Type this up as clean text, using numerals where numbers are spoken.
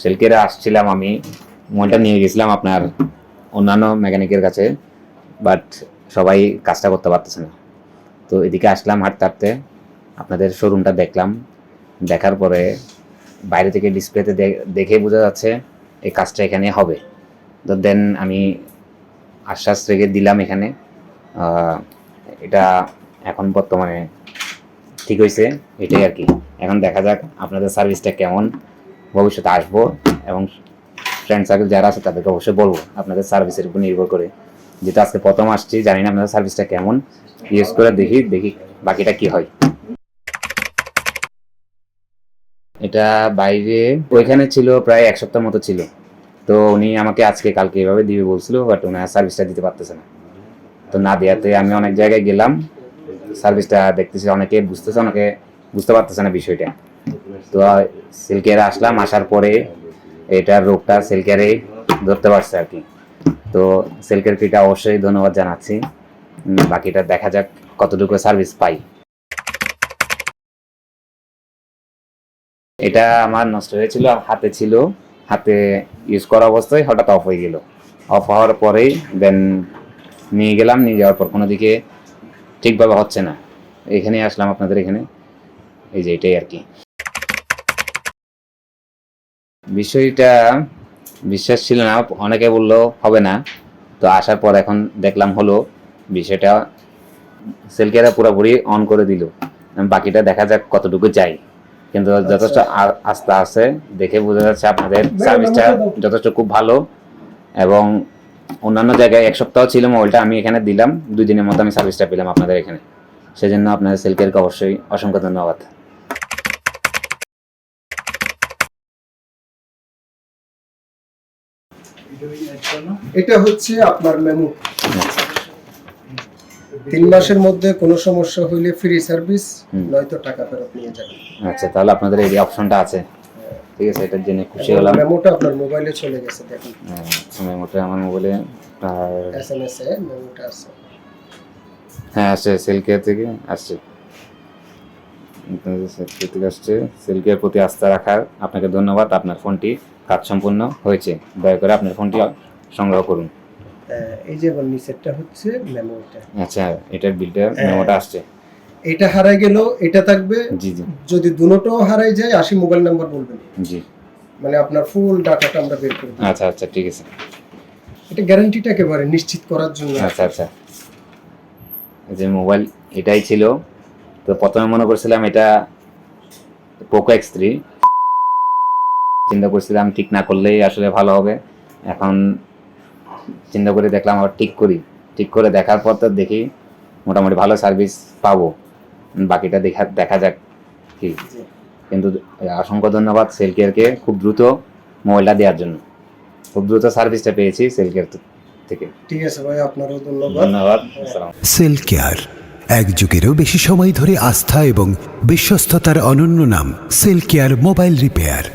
সেলকেরে আসছিলাম, আমি মোবাইলটা নিয়ে গেছিলাম আপনার অন্যান্য মেকানিকের কাছে, বাট সবাই কাজটা করতে পারতেছে না। তো এদিকে আসলাম হাঁটতে হাঁটতে, আপনাদের শোরুমটা দেখলাম। দেখার পরে বাইরে থেকে ডিসপ্লেতে দেখে বোঝা যাচ্ছে এই কাজটা এখানে হবে। তো দেন আমি আশ্বাস রেখে দিলাম এখানে। এটা এখন বর্তমানে ঠিক হয়েছে, এটাই আর কি। এখন দেখা যাক আপনাদের সার্ভিসটা কেমন। ভবিষ্যতে আসবো এবং ফ্রেন্ড সার্কেল যারা আছে তাদেরকে অবশ্যই বলবো আপনাদের সার্ভিসের উপর নির্ভর করে। যেহেতু আজকে প্রথম আসছি, জানি না আপনাদের সার্ভিসটা কেমন, ইউজ করে দেখি বাকিটা কি হয়। এটা বাইরে ওইখানে ছিল প্রায় 1 সপ্তাহ মতো ছিল। তো উনি আমাকে আজকে কালকে এভাবে দিবে বলছিল, বাট ওনার সার্ভিসটা দিতে পারতেছে না। তো না দেওয়াতে আমি অনেক জায়গায় গেলাম, সার্ভিসটা দেখতেছি অনেকে বুঝতেছে, অনেকে বুঝতে পারতেছে না বিষয়টা। তো সেলকেয়ারে আসলাম, আসার পরে এটার রোগটা সেলকেয়ারে ধরতে পারছে আর কি। তো সেলকেয়ারকে অবশ্যই ধন্যবাদ জানাচ্ছি। বাকিটা দেখা যাক কতটুকু সার্ভিস পাই। এটা আমার নষ্ট হয়েছিল, হাতে ছিল, হাতে ইউজ করা অবস্থায় হঠাৎ অফ হয়ে গেল। অফ হওয়ার পরেই দেন নিয়ে গেলাম, নিয়ে যাওয়ার পর কোনো দিকে ঠিকভাবে হচ্ছে না। এখানে আসলাম আপনাদের এখানে, এই যে এটাই আর কি। বিষয়টা বিশ্বাস ছিল না, অনেকে বললো হবে না। তো আসার পর এখন দেখলাম হলো। বিষয়টা সেলকেরা পুরোপুরি অন করে দিল, বাকিটা দেখা যাক কতটুকু যায়। কিন্তু যথেষ্ট আস্থা আছে, দেখে বোঝা যাচ্ছে আপনাদের সার্ভিসটা যথেষ্ট খুব ভালো। এবং অন্যান্য জায়গায় 1 সপ্তাহ ছিল মোবাইলটা, আমি এখানে দিলাম 2 দিনের মধ্যে আমি সার্ভিসটা পেলাম আপনাদের এখানে। সেজন্য আপনাদের সেলকেয়ারকে অবশ্যই অসংখ্য ধন্যবাদ। এটা হচ্ছে আপনার মেমো। 3 মাসের মধ্যে কোনো সমস্যা হইলে ফ্রি সার্ভিস, নয়তো টাকা ফেরত নিয়ে যাবেন। আচ্ছা, তাহলে আপনাদের এই অপশনটা আছে, ঠিক আছে, এটার জন্য খুশি হলাম। মেমোটা আপনার মোবাইলে চলে গেছে, দেখুন। মেমোটা আমার মোবাইলে এসএমএস এ মেমোটা আছে। হ্যাঁ আসছে, সেলকেয়ার থেকে আসছে, সেলকেয়ার প্রতি আস্থা রাখার আপনাকে ধন্যবাদ। আপনার ফোনটি কাজ সম্পূর্ণ হয়েছে, দয়া করে আপনার ফোনটি সংগ্রহ করুন। এই যে নিচেরটা হচ্ছে মেমোটা। আচ্ছা, এটার বিলটা মেমোটা আসছে। এটা হারাই গেল, এটা থাকবে। জি জি। যদি দুটোও হারাই যায়, 80 মোবাইল নাম্বার বলবেন। জি, মানে আপনার ফুল ডাটাটা আমরা বের করে দেব। আচ্ছা আচ্ছা, ঠিক আছে। এটা গ্যারান্টিটা একেবারে নিশ্চিত করার জন্য। আচ্ছা আচ্ছা, এই যে মোবাইল এটাই ছিল। তো প্রথমে মনে করছিলাম এটা পোকো X3, চিন্তা করছিলাম ঠিক না করলেই আসলে ভালো হবে। এখন চিন্তা করে দেখলাম আবার ঠিক করে দেখার পর তো দেখি মোটামুটি ভালো সার্ভিস পাবো। বাকিটা দেখা যাক কি। কিন্তু অসংখ্য ধন্যবাদ সেলকেয়ারকে, খুব দ্রুত মোবাইলটা দেওয়ার জন্য। খুব দ্রুত সার্ভিসটা পেয়েছি সেলকেয়ার থেকে। ঠিক আছে ভাই, আপনারও ধন্যবাদ। ধন্যবাদ। সেলকেয়ার, এক যুগেরও বেশি সময় ধরে আস্থা এবং বিশ্বস্ততার অনন্য নাম। সেলকেয়ার মোবাইল রিপেয়ার।